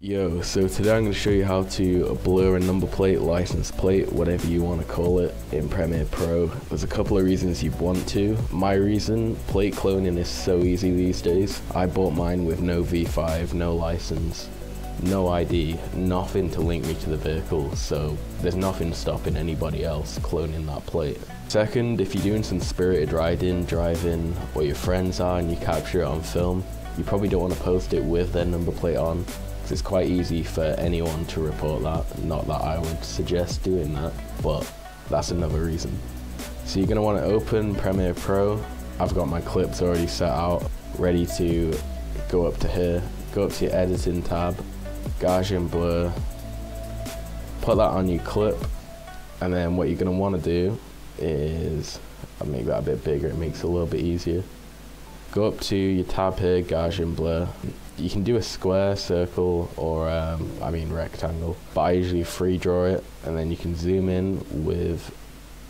Yo, so today I'm going to show you how to blur a number plate, license plate, whatever you want to call it, in Premiere Pro. There's a couple of reasons you'd want to. My reason, plate cloning is so easy these days. I bought mine with no V5, no license, no ID, nothing to link me to the vehicle, so there's nothing stopping anybody else cloning that plate. Second, if you're doing some spirited riding, driving, or your friends are and you capture it on film, you probably don't want to post it with their number plate on. It's quite easy for anyone to report that. Not that I would suggest doing that, but that's another reason. So you're going to want to open Premiere Pro. I've got my clips already set out, ready to go up to here. Go up to your editing tab, Gaussian blur, put that on your clip, and then what you're going to want to do is, I'll make that a bit bigger, it makes it a little bit easier. Go up to your tab here, Gaussian blur. You can do a square, circle, or rectangle, but I usually free draw it, and then you can zoom in with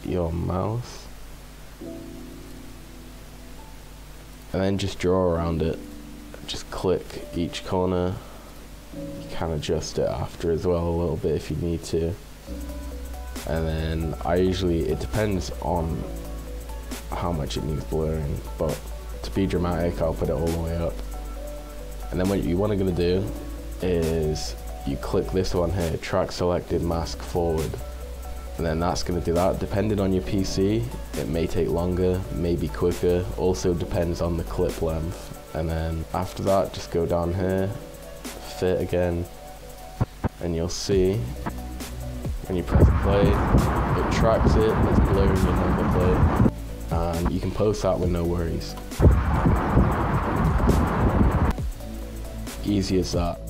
your mouse, and then just draw around it. Just click each corner. You can adjust it after as well a little bit if you need to. And then it depends on how much it needs blurring, but to be dramatic, I'll put it all the way up. And then what you want to do is you click this one here, track selected, mask forward. And then that's going to do that. Depending on your PC, it may take longer, maybe quicker. Also depends on the clip length. And then after that, just go down here, fit again, and you'll see when you press play, it tracks it, it's blurring your number plate, and you can post that with no worries. Easy as that.